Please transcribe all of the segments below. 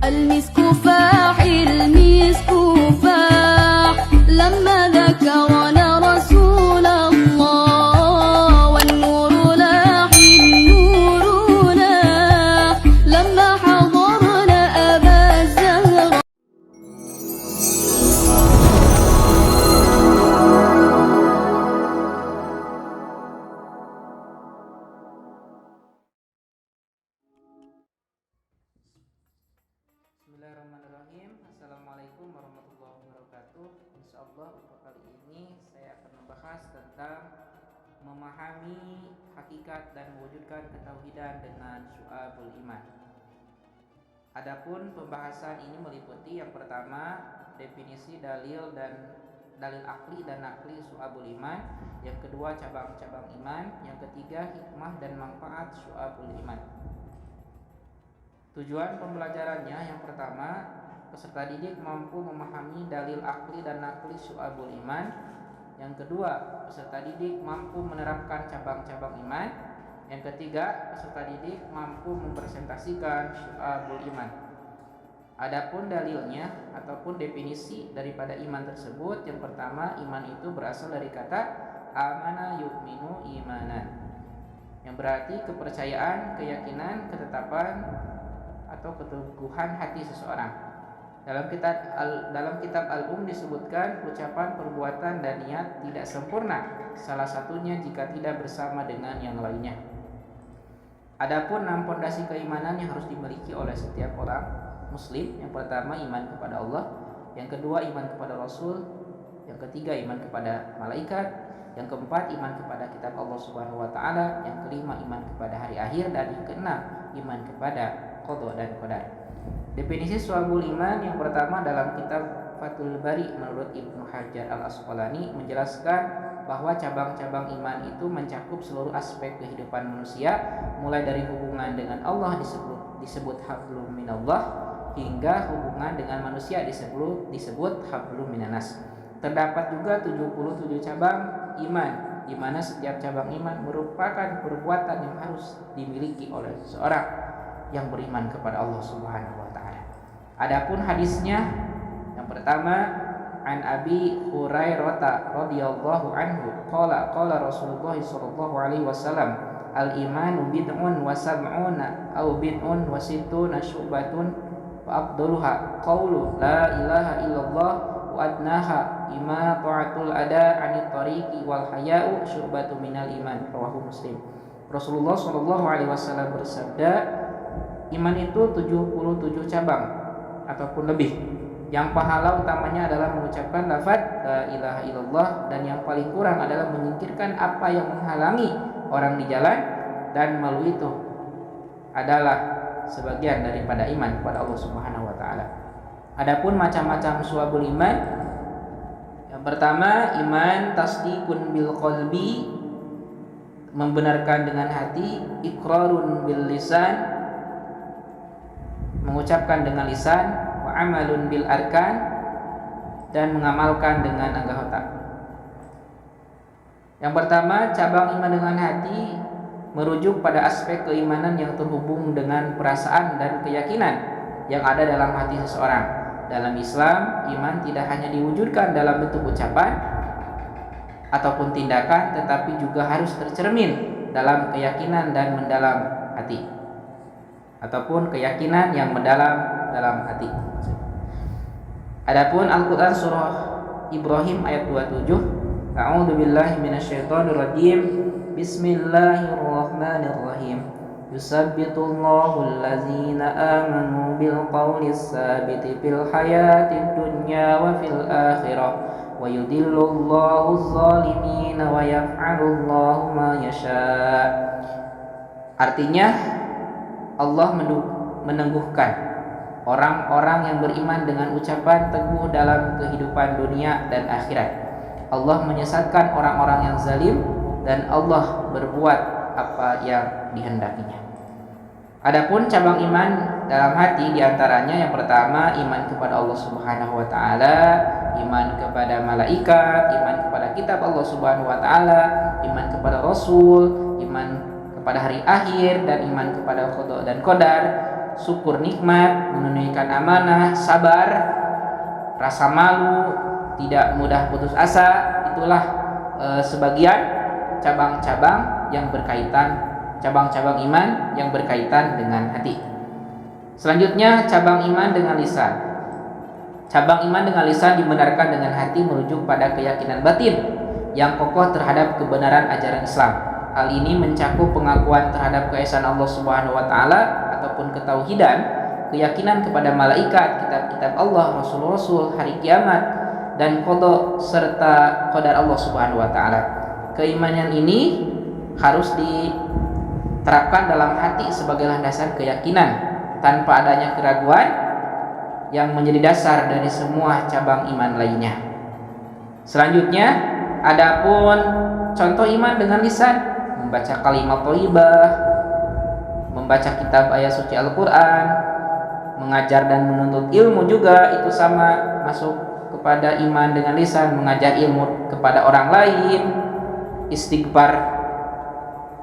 المسك فاح المسك فاح لما ذكرنا رسول الله والنور لاح النور لاح لما حضرنا أبا الزهراء. Bismillahirrahmanirrahim. Assalamualaikum warahmatullahi wabarakatuh. Insyaallah untuk kali ini saya akan membahas tentang memahami hakikat dan mewujudkan ketauhidan dengan syu'abul iman. Adapun pembahasan ini meliputi yang pertama definisi dalil akli dan nakli syu'abul iman, yang kedua cabang-cabang iman, yang ketiga hikmah dan manfaat syu'abul iman. Tujuan pembelajarannya yang pertama, peserta didik mampu memahami dalil akli dan nakli syu'abul iman. Yang kedua, peserta didik mampu menerapkan cabang-cabang iman. Yang ketiga, peserta didik mampu mempresentasikan syu'abul iman. Adapun dalilnya ataupun definisi daripada iman tersebut, yang pertama, iman itu berasal dari kata amana yu'minu imanan, yang berarti kepercayaan, keyakinan, ketetapan atau keteguhan hati seseorang. Dalam kitab Al-Um disebutkan ucapan, perbuatan dan niat tidak sempurna, salah satunya jika tidak bersama dengan yang lainnya. Adapun 6 pondasi keimanan yang harus dimiliki oleh setiap orang muslim, yang pertama iman kepada Allah, yang kedua iman kepada Rasul, yang ketiga iman kepada malaikat, yang keempat iman kepada kitab Allah Subhanahu wa taala, yang kelima iman kepada hari akhir, dan yang keenam iman kepada qada dan qadar. Definisi syu'abul iman yang pertama dalam kitab Fathul Bari menurut Ibnu Hajar Al-Asqalani menjelaskan bahwa cabang-cabang iman itu mencakup seluruh aspek kehidupan manusia, mulai dari hubungan dengan Allah disebut hablum minallah, hingga hubungan dengan manusia disebut hablum minanas. Terdapat juga 77 cabang iman, di mana setiap cabang iman merupakan perbuatan yang harus dimiliki oleh seseorang yang beriman kepada Allah Subhanahu wa taala. Adapun hadisnya yang pertama, an Abi Hurairah radhiyallahu anhu qala Rasulullah sallallahu alaihi wasallam al imanu bid'un wa sab'una aw bid'un wa sittuna syu'batun wa afdaluha qaulu la ilaha illallah wa adnaha imata'atul ada 'anit tariqi wal haya'u syu'batun minal iman, rawahu Muslim. Rasulullah sallallahu alaihi wasallam bersabda, iman itu 77 cabang ataupun lebih, yang pahala utamanya adalah mengucapkan lafaz la ilaha illallah, dan yang paling kurang adalah menyingkirkan apa yang menghalangi orang di jalan, dan melalui itu adalah sebagian daripada iman kepada Allah Subhanahu wa taala. Adapun macam-macam syu'abul iman, yang pertama iman tasdiqun bil qalbi, membenarkan dengan hati, iqrarun bil lisan, mengucapkan dengan lisan, wa amalun bil arkan, dan mengamalkan dengan anggota. Yang pertama, cabang iman dengan hati merujuk pada aspek keimanan yang terhubung dengan perasaan dan keyakinan yang ada dalam hati seseorang. Dalam Islam, iman tidak hanya diwujudkan dalam bentuk ucapan ataupun tindakan, tetapi juga harus tercermin dalam keyakinan dan mendalam hati, ataupun keyakinan yang mendalam dalam hati. Adapun Al-Qur'an surah Ibrahim ayat 27, A'udzu billahi minasyaitonir rajim. Bismillahirrahmanirrahim. Yusabbitullahu allazina amanu bil qawlis sabiti fil hayatid dunya wa fil akhirah wa yudillullahu adh-dhalimina wa yaf'alullahu ma yasha'. Artinya, Allah meneguhkan orang-orang yang beriman dengan ucapan teguh dalam kehidupan dunia dan akhirat. Allah menyesatkan orang-orang yang zalim, dan Allah berbuat apa yang dihendakinya. Adapun cabang iman dalam hati diantaranya, yang pertama iman kepada Allah Subhanahu wa taala, iman kepada malaikat, iman kepada kitab Allah Subhanahu wa taala, iman kepada Rasul, iman kepada hari akhir, dan iman kepada qada dan qadar. syukur nikmat, menunaikan amanah, sabar, rasa malu, tidak mudah putus asa. Itulah sebagian cabang-cabang iman yang berkaitan dengan hati. Selanjutnya cabang iman dengan lisan. Cabang iman dengan lisan dibenarkan dengan hati merujuk pada keyakinan batin yang kokoh terhadap kebenaran ajaran Islam. Hal ini mencakup pengakuan terhadap keesaan Allah Subhanahu wa taala ataupun ketauhidan, keyakinan kepada malaikat, kitab-kitab Allah, rasul-rasul, hari kiamat, dan qada serta qadar Allah Subhanahu wa taala. Keimanan ini harus diterapkan dalam hati sebagai landasan keyakinan tanpa adanya keraguan yang menjadi dasar dari semua cabang iman lainnya. Selanjutnya, adapun contoh iman dengan lisan, membaca kalimat thayyibah, membaca kitab ayat suci Al-Qur'an, mengajar dan menuntut ilmu juga itu sama masuk kepada iman dengan lisan, mengajar ilmu kepada orang lain, istighfar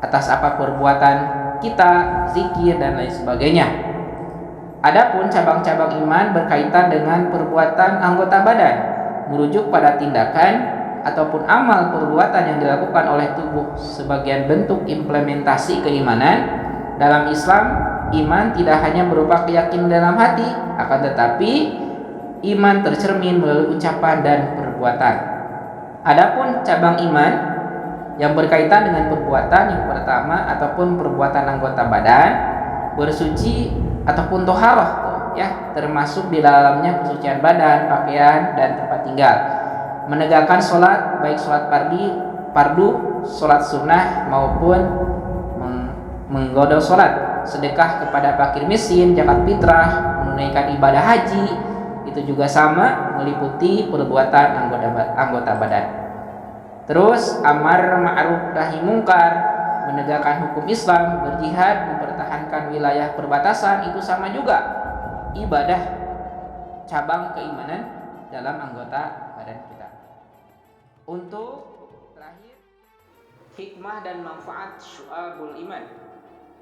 atas apa perbuatan kita, zikir dan lain sebagainya. Adapun cabang-cabang iman berkaitan dengan perbuatan anggota badan, merujuk pada tindakan ataupun amal perbuatan yang dilakukan oleh tubuh sebagian bentuk implementasi keimanan. Dalam Islam, iman tidak hanya berupa keyakinan dalam hati, akan tetapi iman tercermin melalui ucapan dan perbuatan. Adapun cabang iman yang berkaitan dengan perbuatan, yang pertama ataupun perbuatan anggota badan, bersuci ataupun toharoh, ya, termasuk di dalamnya kesucian badan, pakaian dan tempat tinggal. Menegakkan sholat, baik sholat fardu, sholat sunnah maupun menggodok sholat, sedekah kepada fakir miskin, zakat fitrah, menunaikan ibadah haji, itu juga sama meliputi perbuatan anggota badan. Terus amar ma'ruf nahi mungkar, menegakkan hukum Islam, berjihad, mempertahankan wilayah perbatasan, itu sama juga ibadah cabang keimanan dalam anggota badan kita. Untuk terakhir, hikmah dan manfaat syu'abul iman.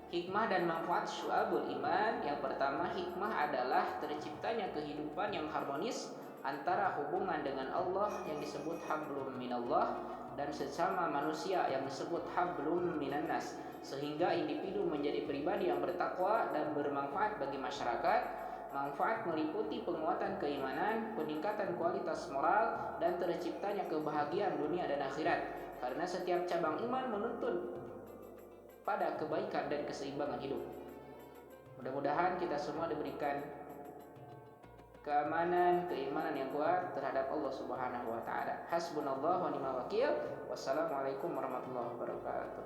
Hikmah dan manfaat syu'abul iman. Yang pertama, hikmah adalah terciptanya kehidupan yang harmonis antara hubungan dengan Allah yang disebut hablum minallah dan sesama manusia yang disebut hablum minannas, sehingga individu menjadi pribadi yang bertakwa dan bermanfaat bagi masyarakat. Manfaat meliputi penguatan keimanan, peningkatan kualitas moral, dan terciptanya kebahagiaan dunia dan akhirat. Karena setiap cabang iman menuntun pada kebaikan dan keseimbangan hidup. Mudah-mudahan kita semua diberikan keamanan, keimanan yang kuat terhadap Allah Subhanahu wa taala. Hasbunallahu wa ni'mal wakil. Wassalamualaikum warahmatullahi wabarakatuh.